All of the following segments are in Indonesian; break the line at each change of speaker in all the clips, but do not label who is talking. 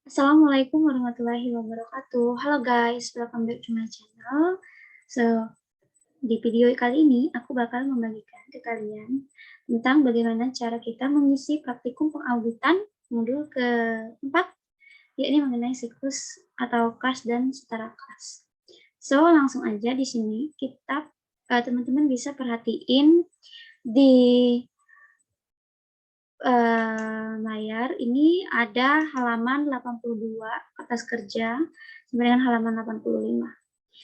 Assalamualaikum warahmatullahi wabarakatuh. Halo guys, welcome back to my channel. So, di video kali ini aku bakal membagikan ke kalian tentang bagaimana cara kita mengisi praktikum pengauditan modul keempat, yakni mengenai siklus atau kas dan setara kas. So, langsung aja di sini kita teman-teman bisa perhatiin di layar ini ada halaman 82 kertas kerja sama dengan halaman 85.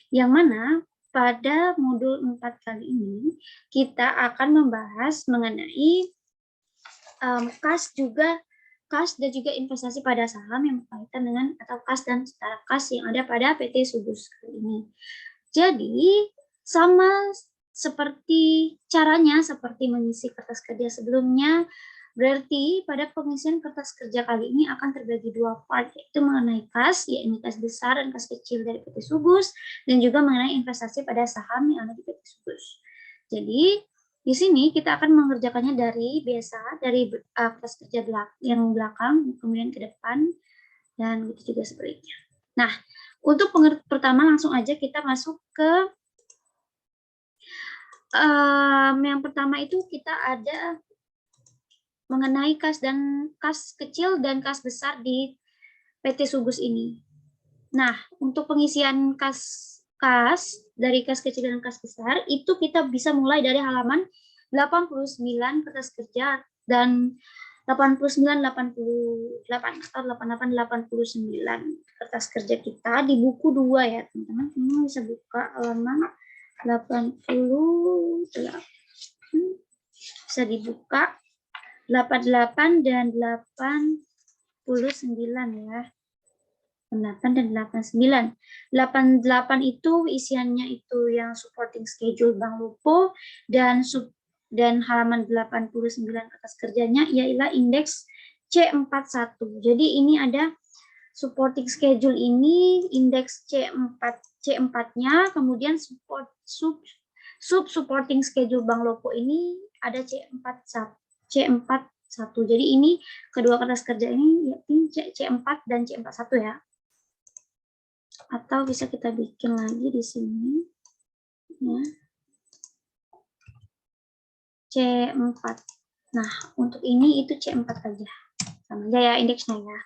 Yang mana pada modul 4 kali ini kita akan membahas mengenai kas dan juga investasi pada saham yang berkaitan dengan atau kas dan setara kas yang ada pada PT Subus kali ini. Jadi sama seperti caranya seperti mengisi kertas kerja sebelumnya, berarti pada pengisian kertas kerja kali ini akan terbagi dua part, yaitu mengenai kas, yaitu kas besar dan kas kecil dari PT Subus, dan juga mengenai investasi pada saham yang ada di PT Subus. Jadi di sini kita akan mengerjakannya dari kertas kerja yang belakang, kemudian ke depan, dan begitu juga sebaliknya. Nah, untuk pertama langsung aja kita masuk ke yang pertama itu kita ada mengenai kas kecil dan kas besar di PT Subus ini. Nah, untuk pengisian kas dari kas kecil dan kas besar itu kita bisa mulai dari halaman 89 kertas kerja dan 89, 88 atau 88, 89 kertas kerja kita di buku 2 ya teman-teman. Ini bisa buka halaman 88, bisa dibuka 88 dan 89 ya. 8 dan 89. 88 itu isiannya itu yang supporting schedule Bank Lupo dan halaman 89 atas kerjanya ialah indeks C41. Jadi ini ada supporting schedule ini indeks C4-nya, kemudian sub supporting schedule Bank Lupo ini ada C41. Jadi ini kedua kertas kerja ini yakni C4 dan C41 ya. Atau bisa kita bikin lagi di sini ya. C4. Nah, untuk ini itu C4 aja. Sama aja ya indeksnya ya.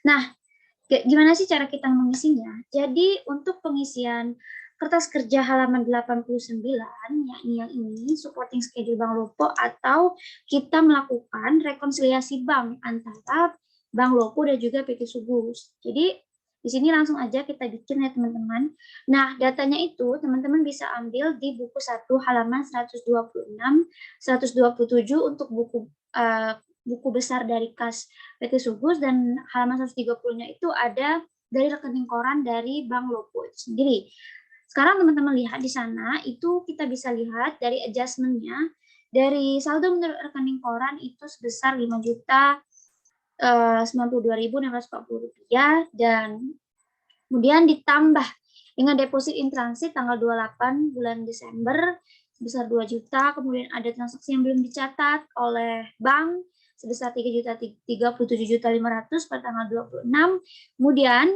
Nah, gimana sih cara kita mengisinya? Jadi, untuk pengisian kertas kerja halaman 89, yakni yang ini, supporting schedule Bank Lopo, atau kita melakukan rekonsiliasi bank antara Bank Lopo dan juga PT Subus. Jadi, di sini langsung aja kita bikin ya teman-teman. Nah, datanya itu teman-teman bisa ambil di buku 1 halaman 126, 127 untuk buku besar dari kas PT Subus, dan halaman 130-nya itu ada dari rekening koran dari Bank Lopo itu sendiri. Sekarang teman-teman lihat di sana, itu kita bisa lihat dari adjustment-nya, dari saldo menurut rekening koran itu sebesar 5.092.640 rupiah, dan kemudian ditambah dengan deposit in transit tanggal 28 bulan Desember sebesar 2 juta, kemudian ada transaksi yang belum dicatat oleh bank sebesar 3.037.500 pada tanggal 26, kemudian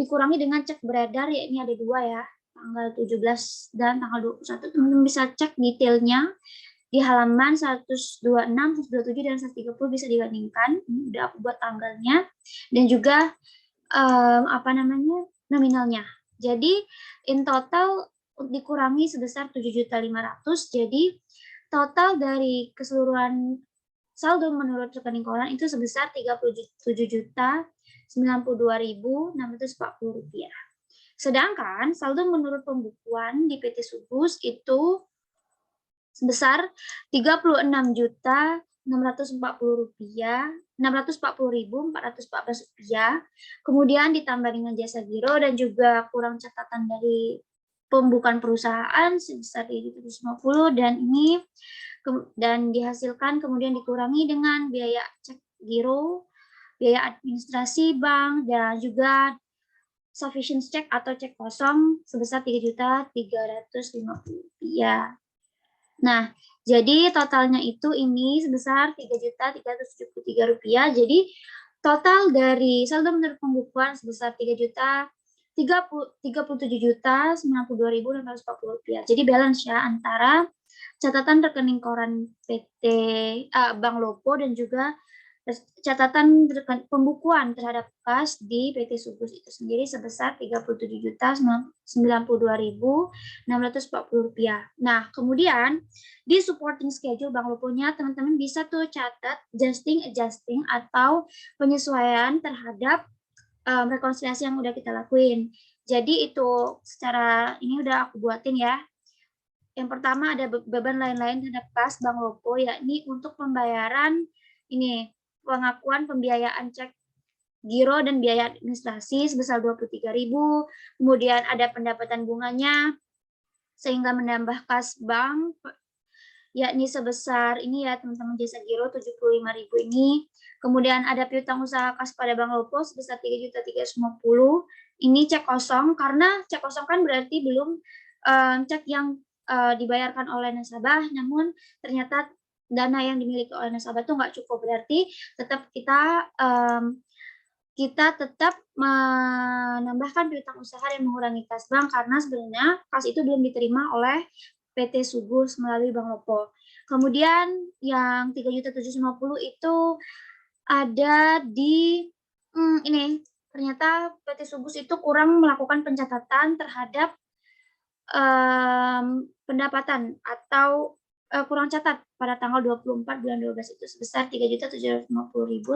dikurangi dengan cek beredar, ya ini ada dua ya, tanggal 17 dan tanggal 21, teman-teman bisa cek detailnya di halaman 126, 127, dan 130 bisa dibandingkan. Ini udah aku buat tanggalnya dan juga nominalnya. Jadi in total dikurangi sebesar 7.500.000. Jadi total dari keseluruhan saldo menurut rekening koran itu sebesar 37.092.640 rupiah. Sedangkan saldo menurut pembukuan di PT Subus itu sebesar 36.640 rupiah, 640.414 rupiah. Kemudian ditambah dengan jasa giro dan juga kurang catatan dari pembukaan perusahaan sebesar 750, dan ini dan dihasilkan kemudian dikurangi dengan biaya cek giro, biaya administrasi bank, dan juga sufficient check atau cek kosong sebesar 3.350 rupiah. Nah, jadi totalnya itu ini sebesar 3.373 rupiah. Jadi total dari saldo menurut pembukuan sebesar 3.37.092.640 rupiah. Jadi balance ya antara catatan rekening koran PT Bank Lopo dan juga catatan pembukuan terhadap kas di PT Sugus itu sendiri sebesar 37.092.640 rupiah. Nah, kemudian di supporting schedule Bank Lopo-nya teman-teman bisa tuh catat adjusting atau penyesuaian terhadap rekonsiliasi yang udah kita lakuin. Jadi itu secara ini udah aku buatin ya. Yang pertama ada beban lain-lain terhadap kas Bank Lopo, yakni untuk pembayaran ini pengakuan pembiayaan cek giro dan biaya administrasi sebesar 23.000, kemudian ada pendapatan bunganya sehingga menambah kas bank yakni sebesar ini ya teman-teman jasa giro 75.000 ini. Kemudian ada piutang usaha kas pada Bank Lopo sebesar 3.350. Ini cek kosong karena cek kosong kan berarti belum cek yang dibayarkan oleh nasabah, namun ternyata dana yang dimiliki oleh nasabah itu nggak cukup, berarti tetap kita tetap menambahkan piutang usaha dan mengurangi kas bank karena sebenarnya kas itu belum diterima oleh PT Sugus melalui Bank Lopo. Kemudian yang 3.750 itu ada di ini ternyata PT Sugus itu kurang melakukan pencatatan terhadap pendapatan atau kurang catat pada tanggal 24 bulan 12 itu sebesar 3.750.000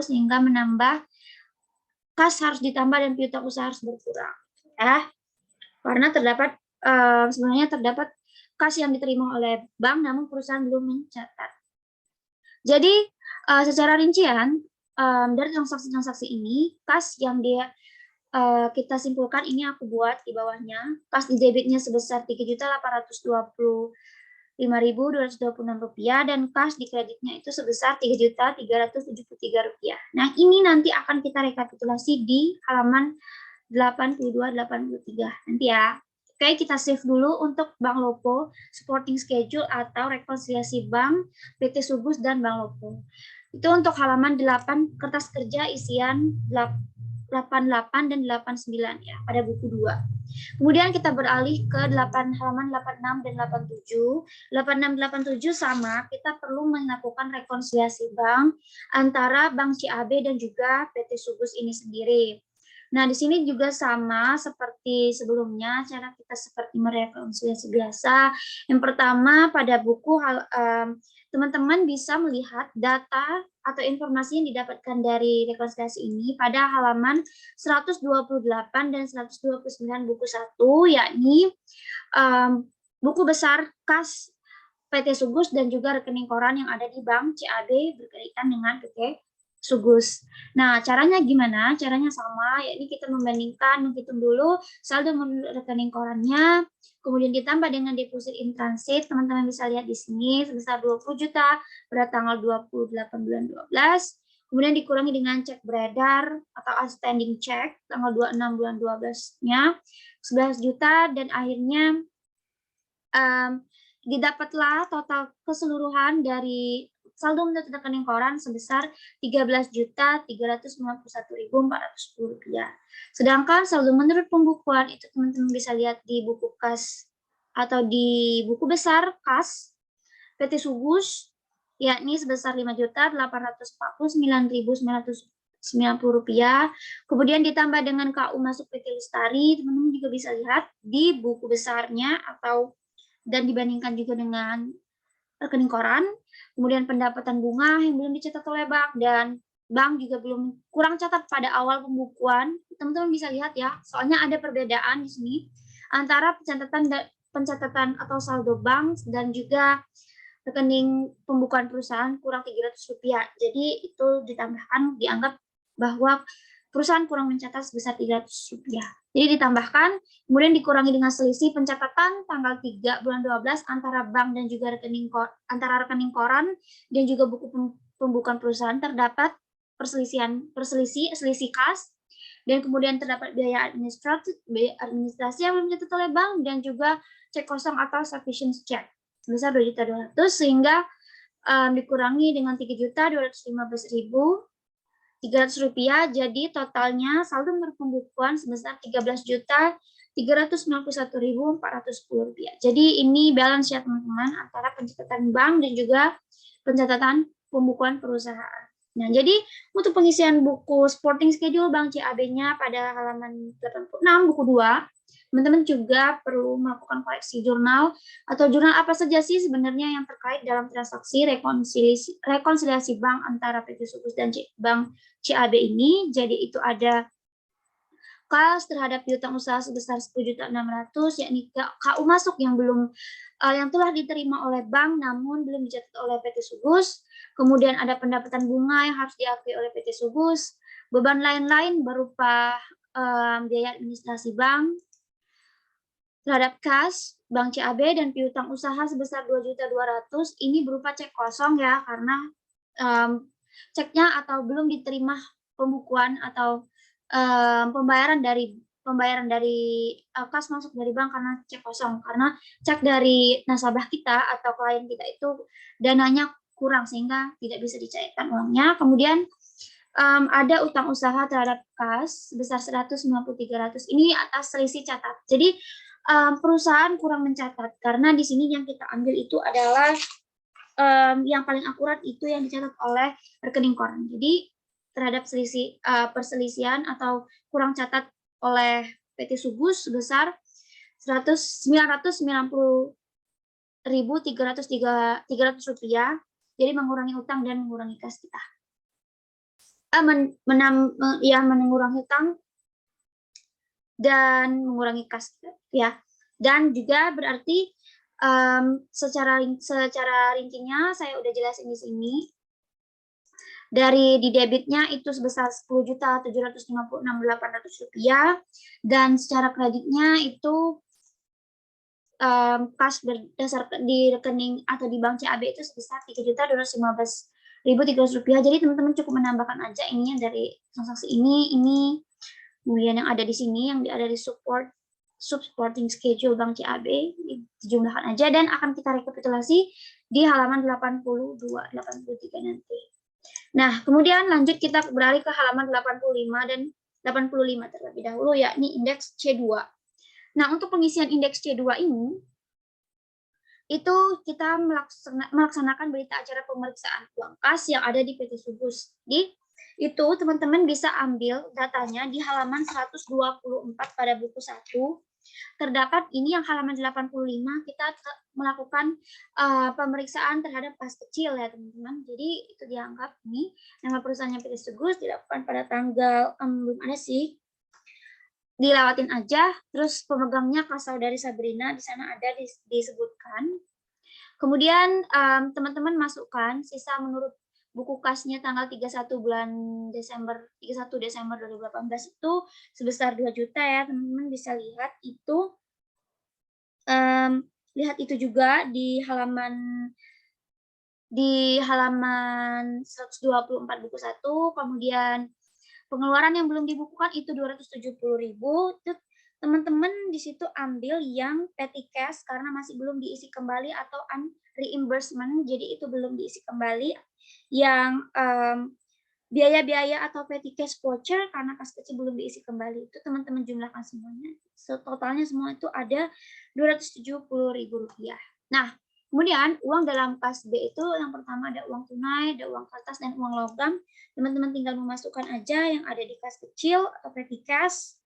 sehingga menambah kas harus ditambah dan piutang usaha harus berkurang. Karena terdapat sebenarnya terdapat kas yang diterima oleh bank namun perusahaan belum mencatat. Jadi secara rincian dari transaksi-transaksi ini kas yang kita simpulkan ini aku buat di bawahnya. Kas di debitnya sebesar 3.825.226 rupiah dan kas di kreditnya itu sebesar 3.373 rupiah. Nah, ini nanti akan kita rekapitulasi di halaman 82-83 nanti ya. Oke, kita save dulu untuk Bank Lopo, supporting schedule atau rekonsiliasi bank, PT Sugus dan Bank Lopo. Itu untuk halaman 8 kertas kerja isian 88 dan 89 ya pada buku 2. Kemudian kita beralih ke halaman 86 dan 87. 86 87 sama, kita perlu melakukan rekonsiliasi bank antara Bank CAB dan juga PT Sugus ini sendiri. Nah, di sini juga sama seperti sebelumnya, cara kita seperti merekonsiliasi biasa. Yang pertama, pada buku teman-teman bisa melihat data atau informasi yang didapatkan dari rekonsiliasi ini pada halaman 128 dan 129 buku 1, yakni buku besar kas PT Sugus dan juga rekening koran yang ada di Bank CAB berkaitan dengan PT Sugus. Nah, caranya gimana? Caranya sama, yakni kita membandingkan, menghitung dulu saldo rekening korannya, kemudian ditambah dengan deposit in transit. Teman-teman bisa lihat di sini sebesar 20 juta pada tanggal 28 bulan 12. Kemudian dikurangi dengan cek beredar atau outstanding check tanggal 26 bulan 12-nya 11 juta dan akhirnya didapatlah total keseluruhan dari saldo menurut rekening koran sebesar 13.391.410 rupiah. Sedangkan saldo menurut pembukuan itu teman-teman bisa lihat di buku kas atau di buku besar kas PT Sugus, yakni sebesar 5.849.990 rupiah. Kemudian ditambah dengan KU masuk PT Lestari, teman-teman juga bisa lihat di buku besarnya atau dan dibandingkan juga dengan rekening koran. Kemudian pendapatan bunga yang belum dicatat oleh bank dan bank juga belum kurang catat pada awal pembukuan. Teman-teman bisa lihat ya, soalnya ada perbedaan di sini antara pencatatan atau saldo bank dan juga rekening pembukuan perusahaan kurang 300 rupiah. Jadi itu ditambahkan, dianggap bahwa perusahaan kurang mencatat sebesar 300 rupiah. Jadi ditambahkan, kemudian dikurangi dengan selisih pencatatan tanggal 3 bulan 12 antara bank dan juga rekening koran dan juga buku pembukuan perusahaan terdapat selisih kas dan kemudian terdapat biaya administrasi yang belum dicatat oleh bank dan juga cek kosong atau sufficient check sebesar 2.200.000 sehingga dikurangi dengan 3.215.000 Rp300, jadi totalnya saldo menurut pembukuan sebesar Rp13.391.410. Jadi ini balance ya teman-teman antara pencatatan bank dan juga pencatatan pembukuan perusahaan. Nah, jadi untuk pengisian buku supporting schedule Bank CAB-nya pada halaman 86 buku 2, teman-teman juga perlu melakukan koreksi jurnal atau jurnal apa saja sih sebenarnya yang terkait dalam transaksi rekonsiliasi bank antara PT Subus dan Bank CAB ini. Jadi itu ada kas terhadap piutang usaha sebesar 10.600.000, yakni KU masuk yang belum yang telah diterima oleh bank namun belum dicatat oleh PT Subus. Kemudian ada pendapatan bunga yang harus diakui oleh PT Subus. Beban lain-lain berupa biaya administrasi bank terhadap kas Bank CAB dan piutang usaha sebesar 2.200.000 ini berupa cek kosong ya, karena ceknya atau belum diterima pembukuan atau pembayaran dari kas masuk dari bank karena cek kosong, karena cek dari nasabah kita atau klien kita itu dananya kurang sehingga tidak bisa dicairkan uangnya. Kemudian ada utang usaha terhadap kas sebesar 193.000 ini atas selisih catat. Jadi perusahaan kurang mencatat karena di sini yang kita ambil itu adalah yang paling akurat itu yang dicatat oleh rekening koran. Jadi terhadap selisih perselisihan atau kurang catat oleh PT Subus sebesar 990.300 rupiah. Jadi mengurangi utang dan mengurangi kas kita. Mengurangi utang dan mengurangi kas ya, dan juga berarti secara rincinya saya udah jelasin di sini. Dari di debitnya itu sebesar 10.756.800 rupiah dan secara kreditnya itu kas berdasar di rekening atau di bank CAB itu sebesar 3.215.300 rupiah. Jadi teman-teman cukup menambahkan aja ininya dari transaksi ini. Kemudian yang ada di sini, yang ada di supporting schedule Bank CAB, dijumlahkan aja dan akan kita rekapitulasi di halaman 82-83 nanti. Nah, kemudian lanjut kita beralih ke halaman 85 dan 85 terlebih dahulu, yakni indeks C2. Nah, untuk pengisian indeks C2 ini, itu kita melaksanakan berita acara pemeriksaan uang kas yang ada di PT Subus. Jadi, itu teman-teman bisa ambil datanya di halaman 124 pada buku 1. Terdapat ini yang halaman 85 kita melakukan pemeriksaan terhadap kas kecil ya teman-teman. Jadi itu dianggap ini nama perusahaannya PT Subus dilakukan pada tanggal belum ada sih. Dilewatin aja, terus pemegangnya kas saudari Sabrina di sana ada disebutkan. Kemudian teman-teman masukkan sisa menurut buku kasnya tanggal 31 Desember 2018 itu sebesar 2 juta ya teman-teman, bisa lihat itu juga di halaman 124 buku 1. Kemudian pengeluaran yang belum dibukukan itu 270.000. Teman-teman di situ ambil yang petty cash karena masih belum diisi kembali atau reimbursement, jadi itu belum diisi kembali. Yang biaya-biaya atau petty cash voucher karena kas kecil belum diisi kembali, itu teman-teman jumlahkan semuanya. Totalnya semua itu ada 270.000 rupiah. Nah, kemudian uang dalam kas B itu yang pertama ada uang tunai, ada uang kertas, dan uang logam. Teman-teman tinggal memasukkan aja yang ada di kas kecil atau petty cash.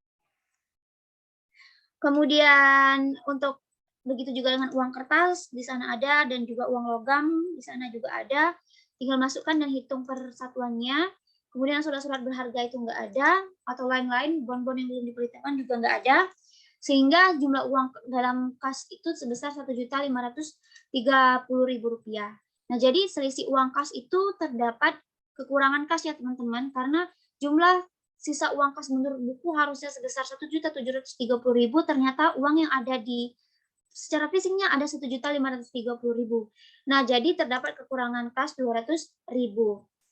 Kemudian untuk begitu juga dengan uang kertas di sana ada, dan juga uang logam di sana juga ada. Tinggal masukkan dan hitung persatuannya. Kemudian surat-surat berharga itu nggak ada, atau lain-lain bon-bon yang belum diperhitungkan juga nggak ada, sehingga jumlah uang dalam kas itu sebesar 1.530.000 rupiah. Nah, jadi selisih uang kas itu terdapat kekurangan kas ya teman-teman, karena jumlah sisa uang kas menurut buku harusnya sebesar 1.730.000, ternyata uang yang ada di secara fisiknya ada 1.530.000. Nah, jadi terdapat kekurangan kas 200.000.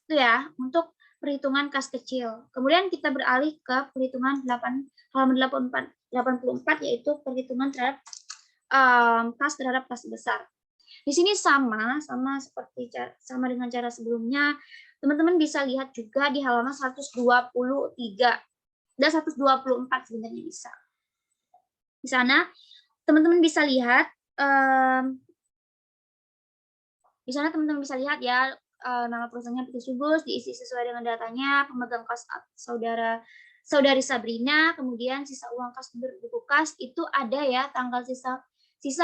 Itu ya untuk perhitungan kas kecil. Kemudian kita beralih ke perhitungan halaman 84 yaitu perhitungan terhadap kas besar. Di sini sama seperti sama dengan cara sebelumnya. Teman-teman bisa lihat juga di halaman 123 dan 124 sebenarnya bisa. Di sana teman-teman bisa lihat ya nama perusahaannya PT Subus, diisi sesuai dengan datanya, pemegang kas saudari Sabrina, kemudian sisa uang kas menurut buku kas itu ada ya, tanggal sisa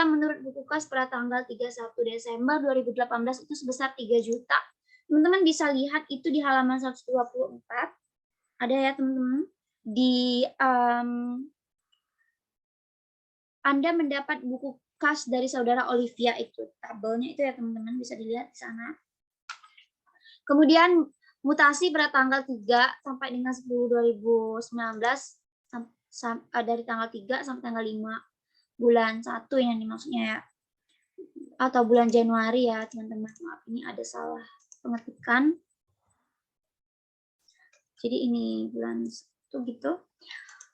menurut buku kas pada tanggal 31 Desember 2018 itu sebesar 3 juta. Teman-teman bisa lihat itu di halaman 124. Ada ya teman-teman. Anda mendapat buku kas dari saudara Olivia itu. Tabelnya itu ya teman-teman, bisa dilihat di sana. Kemudian mutasi pada tanggal 3 sampai dengan 10 2019 dari tanggal 3 sampai tanggal 5 bulan 1 yang dimaksudnya ya. Atau bulan Januari ya, teman-teman. Maaf, ini ada salah pengetikan. Jadi ini bulan 1 gitu.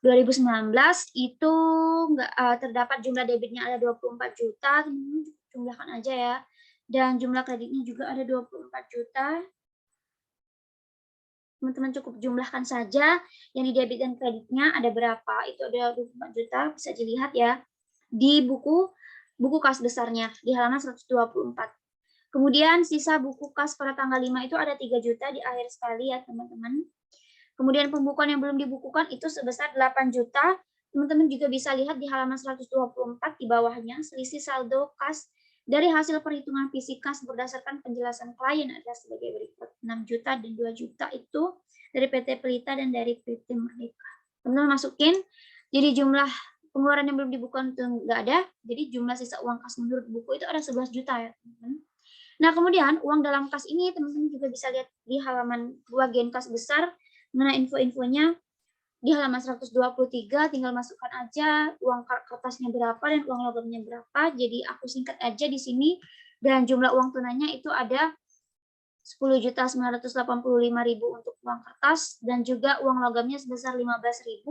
2019 itu terdapat jumlah debitnya ada 24 juta, teman-teman jumlahkan aja ya. Dan jumlah kreditnya juga ada 24 juta. Teman-teman cukup jumlahkan saja yang di debit dan kreditnya ada berapa. Itu ada 24 juta, bisa dilihat ya di buku kas besarnya di halaman 124. Kemudian sisa buku kas pada tanggal 5 itu ada 3 juta di akhir sekali ya teman-teman. Kemudian pembukuan yang belum dibukukan itu sebesar 8 juta. Teman-teman juga bisa lihat di halaman 124 di bawahnya selisih saldo kas dari hasil perhitungan fisik kas berdasarkan penjelasan klien adalah sebagai berikut. 6 juta dan 2 juta itu dari PT Pelita dan dari PT Merdeka. Teman-teman masukin, jadi jumlah pengeluaran yang belum dibukukan itu nggak ada, jadi jumlah sisa uang kas menurut buku itu ada 11 juta ya teman-teman. Nah kemudian uang dalam kas ini teman-teman juga bisa lihat di halaman bagian kas besar, mengenai info-infonya di halaman 123, tinggal masukkan aja uang kertasnya berapa dan uang logamnya berapa. Jadi aku singkat aja di sini. Dan jumlah uang tunainya itu ada 10.985.000 untuk uang kertas dan juga uang logamnya sebesar 15.000.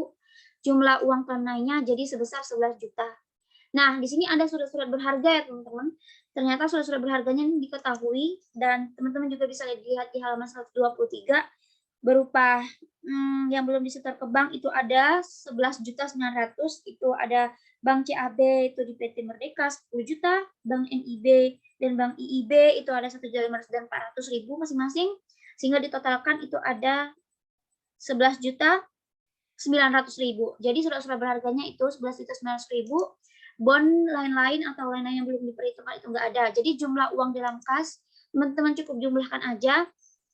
Jumlah uang tunainya jadi sebesar 11 juta. Nah, di sini ada surat-surat berharga ya teman-teman. Ternyata surat-surat berharganya diketahui dan teman-teman juga bisa lihat di halaman 123 berupa yang belum disetor ke bank itu ada 11.900.000, itu ada Bank CAB itu di PT Merdeka 10 juta, Bank NIB dan Bank IIB itu ada 1.500.000 dan 400.000 masing-masing, sehingga ditotalkan itu ada 11.900.000. Jadi surat-surat berharganya itu 11.900.000. Bon lain-lain atau lain-lain yang belum diperhitungkan itu enggak ada. Jadi jumlah uang dalam kas teman-teman cukup jumlahkan aja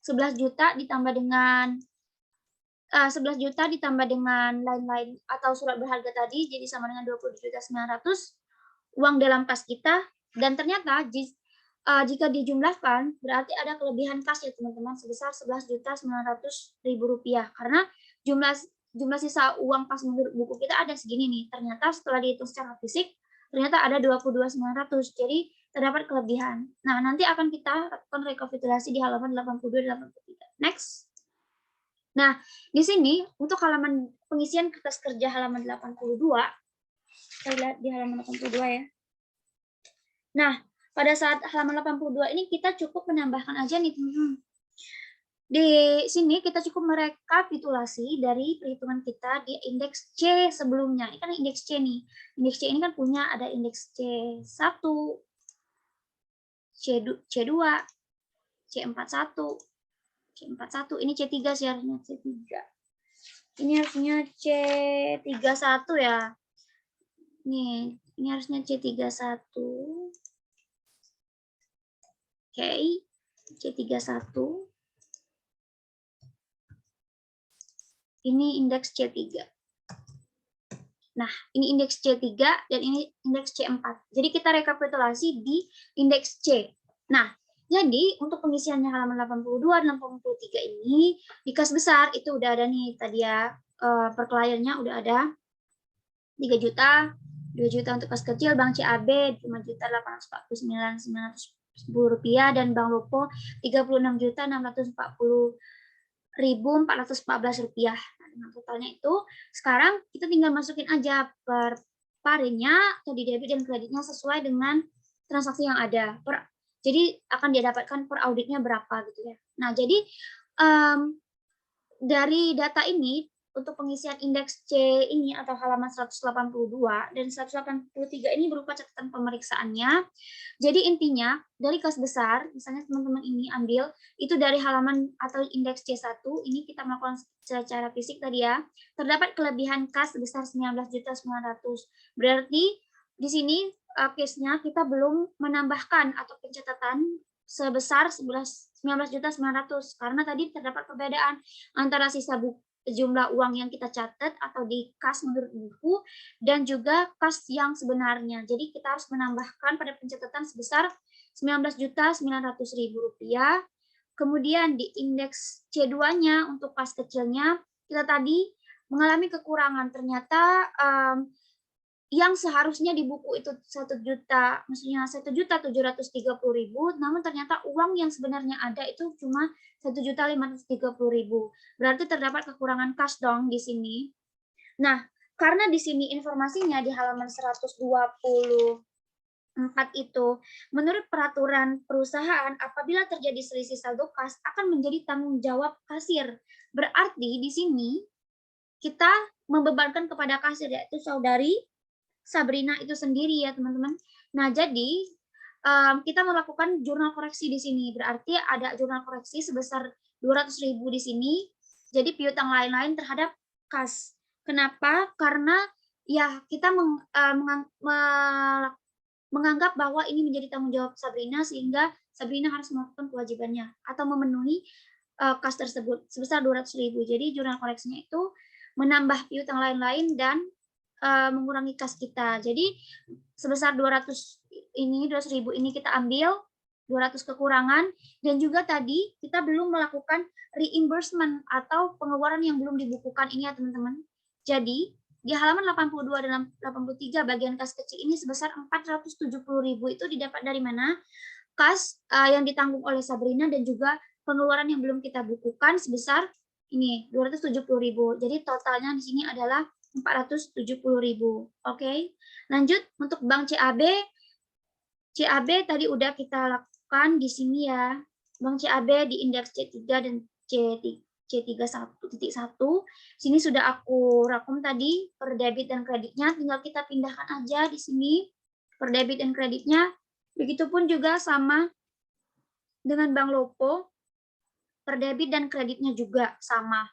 11 juta ditambah dengan 11 juta ditambah dengan lain-lain atau surat berharga tadi jadi sama dengan 20.900.000 uang dalam kas kita. Dan ternyata jika dijumlahkan berarti ada kelebihan kas ya teman-teman sebesar 11.900.000 rupiah karena jumlah sisa uang kas menurut buku kita ada segini nih. Ternyata setelah dihitung secara fisik ternyata ada 22.900, jadi terdapat kelebihan. Nah, nanti akan kita lakukan rekapitulasi di halaman 82 dan 83. Next. Nah, di sini untuk halaman pengisian kertas kerja halaman 82, kita lihat di halaman 82 ya. Nah, pada saat halaman 82 ini kita cukup menambahkan aja nih teman-teman. Di sini kita cukup merekapitulasi dari perhitungan kita di indeks C sebelumnya. Ini kan indeks C nih. Indeks C ini kan punya ada indeks C1, C2, C41, C41. Ini C3 sih harusnya C3. Ini harusnya C31 ya. Nih, ini harusnya C31. Oke, C31. Ini indeks C3. Nah, ini indeks C3 dan ini indeks C4. Jadi kita rekapitulasi di indeks C. Nah, jadi untuk pengisiannya halaman 82 dan 83 ini di kas besar itu udah ada nih tadi ya per kliennya udah ada 3 juta, 2 juta untuk kas kecil Bank CAB 5.849.910 rupiah dan Bank Lopo 36.640.414 rupiah. Nah, totalnya itu sekarang kita tinggal masukin aja per parinya atau di debit dan kreditnya sesuai dengan transaksi yang ada. Jadi akan didapatkan per auditnya berapa gitu ya. Nah, jadi dari data ini untuk pengisian indeks C ini atau halaman 182 dan 183 ini berupa catatan pemeriksaannya. Jadi intinya dari kas besar, misalnya teman-teman ini ambil itu dari halaman atau indeks C1 ini kita melakukan secara fisik tadi ya. Terdapat kelebihan kas sebesar 19.900.000. Berarti di sini case-nya kita belum menambahkan atau pencatatan sebesar 19.900.000 karena tadi terdapat perbedaan antara sisa jumlah uang yang kita catat atau di kas menurut buku dan juga kas yang sebenarnya. Jadi kita harus menambahkan pada pencatatan sebesar 19.900.000 rupiah. Kemudian di indeks C2-nya untuk kas kecilnya kita tadi mengalami kekurangan. Ternyata yang seharusnya di buku itu 1 juta, maksudnya 1.730.000, namun ternyata uang yang sebenarnya ada itu cuma 1.530.000. Berarti terdapat kekurangan kas dong di sini. Nah, karena di sini informasinya di halaman 124 itu, menurut peraturan perusahaan, apabila terjadi selisih saldo kas akan menjadi tanggung jawab kasir. Berarti di sini kita membebankan kepada kasir, yaitu saudari Sabrina itu sendiri ya teman-teman. Nah jadi kita melakukan jurnal koreksi di sini. Berarti ada jurnal koreksi sebesar 200.000 di sini. Jadi piutang lain-lain terhadap kas. Kenapa? Karena ya kita menganggap bahwa ini menjadi tanggung jawab Sabrina sehingga Sabrina harus melakukan kewajibannya atau memenuhi kas tersebut sebesar 200.000. Jadi jurnal koreksinya itu menambah piutang lain-lain dan mengurangi kas kita. Jadi sebesar 200.000 ini kita ambil 200 kekurangan dan juga tadi kita belum melakukan reimbursement atau pengeluaran yang belum dibukukan ini ya teman-teman. Jadi di halaman 82 dan 83 bagian kas kecil ini sebesar 470.000 itu didapat dari mana? Kas yang ditanggung oleh Sabrina dan juga pengeluaran yang belum kita bukukan sebesar ini 270.000. Jadi totalnya di sini adalah 470.000. Oke. Lanjut untuk Bank CAB. CAB tadi udah kita lakukan di sini ya. Bank CAB di indeks C3 dan C31.1. Sini sudah aku rakum tadi per debit dan kreditnya, tinggal kita pindahkan aja di sini per debit dan kreditnya. Begitupun juga sama dengan Bank Lopo, per debit dan kreditnya juga sama.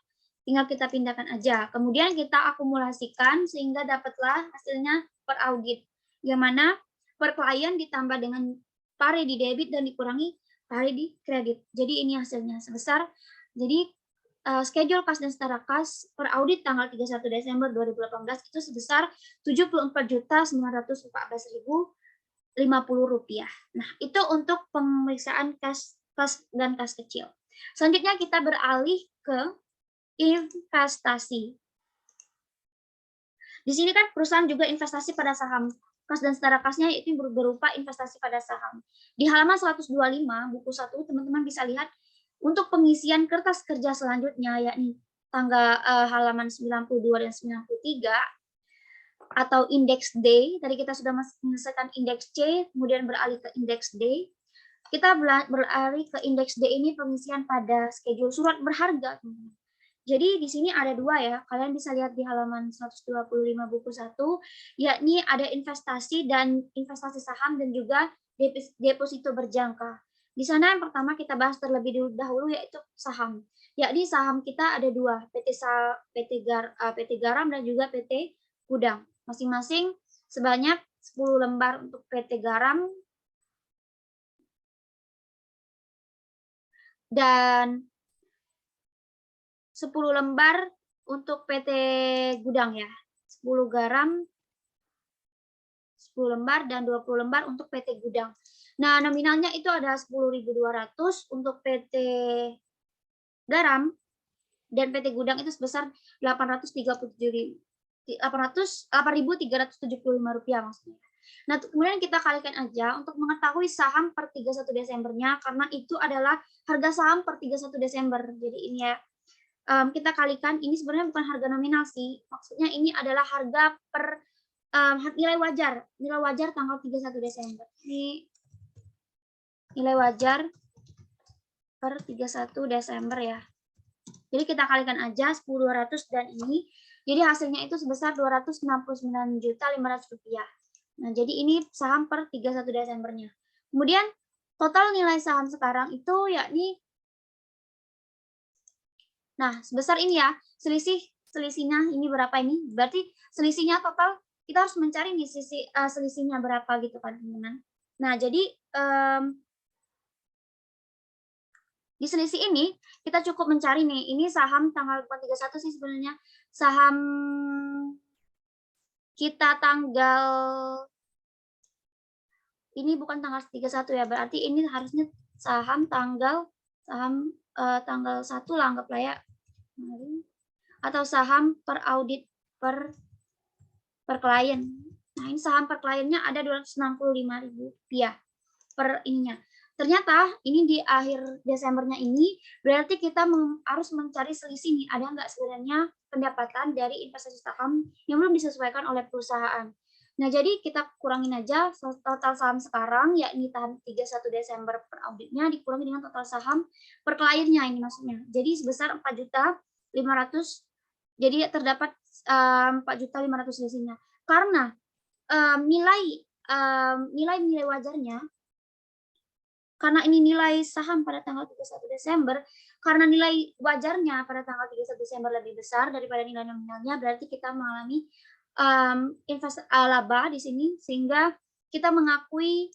Tinggal kita pindahkan aja. Kemudian kita akumulasikan sehingga dapatlah hasilnya per audit. Yang mana per klien ditambah dengan pare di debit dan dikurangi pare di kredit. Jadi ini hasilnya sebesar. Jadi schedule kas dan setara kas per audit tanggal 31 Desember 2018 itu sebesar Rp74.914.050. Nah, itu untuk pemeriksaan kas dan kas kecil. Selanjutnya kita beralih ke investasi. Di sini kan perusahaan juga investasi pada saham. Kas dan setara kasnya itu berupa investasi pada saham. Di halaman 125 buku 1 teman-teman bisa lihat untuk pengisian kertas kerja selanjutnya yakni tanggal halaman 92 dan 93 atau indeks D. Tadi kita sudah menyelesaikan indeks C, kemudian beralih ke indeks D. Kita beralih ke indeks D ini pengisian pada schedule surat berharga, teman-teman. Jadi di sini ada dua ya, kalian bisa lihat di halaman 125 buku 1, yakni ada investasi dan investasi saham dan juga deposito berjangka. Di sana yang pertama kita bahas terlebih dahulu yaitu saham. Yakni saham kita ada dua, PT Garam dan juga PT Gudang. Masing-masing sebanyak 10 lembar untuk PT Garam dan 10 lembar untuk PT Gudang ya. 10 garam, 10 lembar, dan 20 lembar untuk PT Gudang. Nah, nominalnya itu ada 10.200 untuk PT Garam, dan PT Gudang itu sebesar 8.375 rupiah maksudnya. Nah, kemudian kita kalikan aja untuk mengetahui saham per 31 Desembernya, karena itu adalah harga saham per 31 Desember. Jadi ini ya. Kita kalikan, ini sebenarnya bukan harga nominal sih, maksudnya ini adalah harga per nilai wajar tanggal 31 Desember. Ini nilai wajar per 31 Desember ya. Jadi kita kalikan aja 10.200 dan ini. Jadi hasilnya itu sebesar Rp269.500.000. Nah, jadi ini saham per 31 Desembernya. Kemudian total nilai saham sekarang itu yakni, nah sebesar ini ya, selisihnya ini berapa ini? Berarti selisihnya total kita harus mencari nih selisihnya berapa gitu kan teman-teman. Nah, jadi di selisih ini kita cukup mencari nih, ini saham tanggal 31 sih sebenarnya, saham kita tanggal, ini bukan tanggal 31 ya, berarti ini harusnya saham tanggal 1 lah anggaplah ya, atau saham per audit per klien. Nah, ini saham per kliennya ada Rp265.000 per ininya. Ternyata ini di akhir Desembernya ini berarti kita harus mencari selisih nih, ada nggak sebenarnya pendapatan dari investasi saham yang belum disesuaikan oleh perusahaan. Nah, jadi kita kurangin aja total saham sekarang, yakni tahun 31 Desember per auditnya dikurangi dengan total saham per kliennya ini maksudnya. Jadi sebesar 4.500.000, jadi terdapat 4.500.000 selisihnya. Karena nilai wajarnya, karena ini nilai saham pada tanggal 31 Desember, karena nilai wajarnya pada tanggal 31 Desember lebih besar daripada nilai nominalnya, berarti kita mengalami laba di sini, sehingga kita mengakui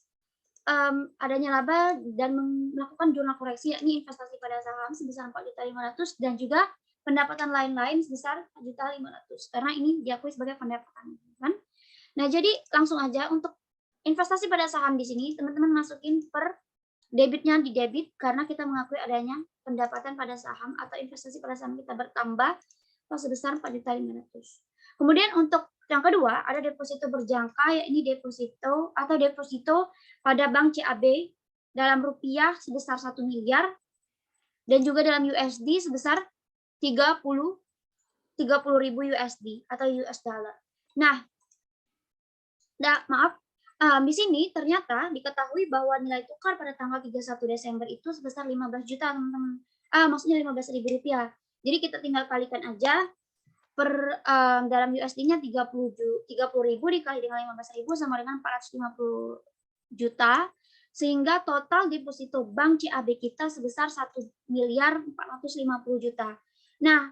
adanya laba dan melakukan jurnal koreksi, yakni investasi pada saham sebesar 4.500.000 dan juga pendapatan lain-lain sebesar 4.500.000, karena ini diakui sebagai pendapatan, kan? Nah, jadi langsung aja untuk investasi pada saham di sini teman-teman masukin per debitnya di debit, karena kita mengakui adanya pendapatan pada saham atau investasi pada saham kita bertambah sebesar 4.500.000. Kemudian untuk yang kedua ada deposito berjangka, yakni deposito pada Bank CAB dalam rupiah sebesar 1 miliar dan juga dalam USD sebesar 30.000 USD atau US dollar. Nah, maaf, di sini ternyata diketahui bahwa nilai tukar pada tanggal 31 Desember itu sebesar 15 juta, teman-teman. Maksudnya Rp15.000. Jadi kita tinggal kalikan aja per dalam USD-nya 30.000 dikali dengan 15.000 sama dengan 450 juta, sehingga total deposito Bank CAB kita sebesar 1.450.000.000. Nah,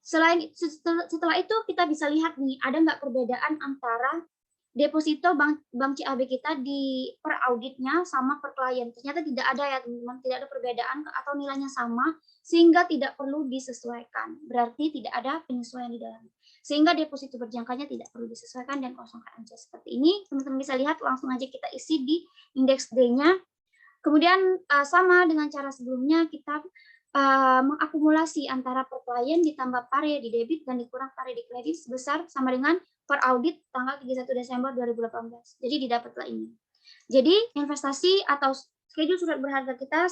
setelah itu kita bisa lihat nih, ada nggak perbedaan antara deposito bank CAB kita di per auditnya sama per klien. Ternyata tidak ada ya teman-teman, tidak ada perbedaan atau nilainya sama, sehingga tidak perlu disesuaikan. Berarti tidak ada penyesuaian di dalamnya. Sehingga deposito berjangkanya tidak perlu disesuaikan dan kosongkan aja seperti ini. Teman-teman bisa lihat, langsung aja kita isi di indeks D-nya. Kemudian sama dengan cara sebelumnya, kita mengakumulasi antara per klien ditambah pare di debit dan dikurang pare di kredit sebesar sama dengan per audit tanggal 31 Desember 2018. Jadi didapatlah ini. Jadi investasi atau schedule surat berharga kita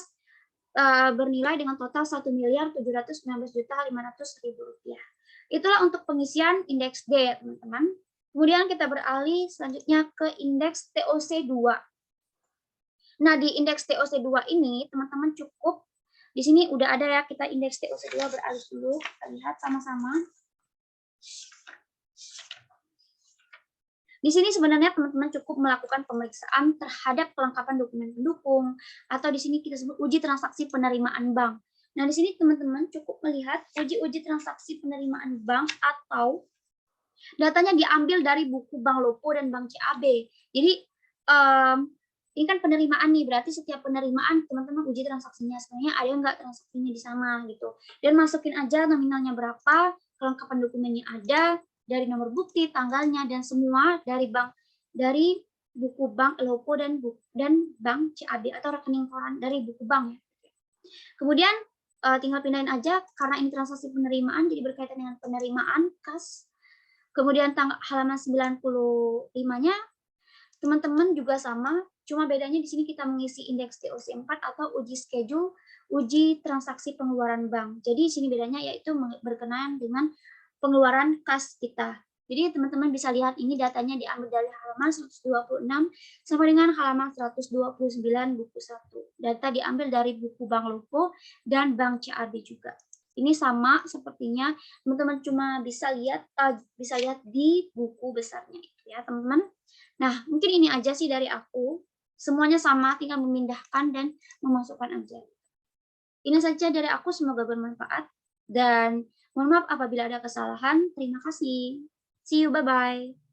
bernilai dengan total Rp1.719.500.000. Itulah untuk pengisian indeks D ya teman-teman. Kemudian kita beralih selanjutnya ke indeks TOC2. Nah, di indeks TOC2 ini teman-teman cukup, di sini udah ada ya, kita indeks TOC2 beralih dulu, kita lihat sama-sama. Di sini sebenarnya teman-teman cukup melakukan pemeriksaan terhadap kelengkapan dokumen pendukung, atau di sini kita sebut uji transaksi penerimaan bank. Nah, di sini teman-teman cukup melihat uji transaksi penerimaan bank atau datanya diambil dari buku Bank Lopo dan Bank CAB. Jadi ini kan penerimaan nih, berarti setiap penerimaan teman-teman uji transaksinya, sebenarnya ada nggak transaksinya di sana gitu. Dan masukin aja nominalnya berapa, kelengkapan dokumennya ada, dari nomor bukti, tanggalnya, dan semua dari buku Bank Lopo dan Bank CAB atau rekening koran dari buku bank ya. Kemudian tinggal pindahin aja, karena ini transaksi penerimaan jadi berkaitan dengan penerimaan kas. Kemudian halaman 95-nya teman-teman juga sama, cuma bedanya di sini kita mengisi indeks TOC4 atau uji schedule, uji transaksi pengeluaran bank. Jadi di sini bedanya yaitu berkenaan dengan pengeluaran kas kita. Jadi teman-teman bisa lihat ini datanya diambil dari halaman 126 sampai dengan halaman 129 buku 1. Data diambil dari buku Bank Lopo dan Bank CAB juga. Ini sama sepertinya teman-teman cuma bisa lihat di buku besarnya itu ya, teman-teman. Nah, mungkin ini aja sih dari aku. Semuanya sama, tinggal memindahkan dan memasukkan aja. Ini saja dari aku, semoga bermanfaat. Dan mohon maaf apabila ada kesalahan. Terima kasih. See you, bye-bye.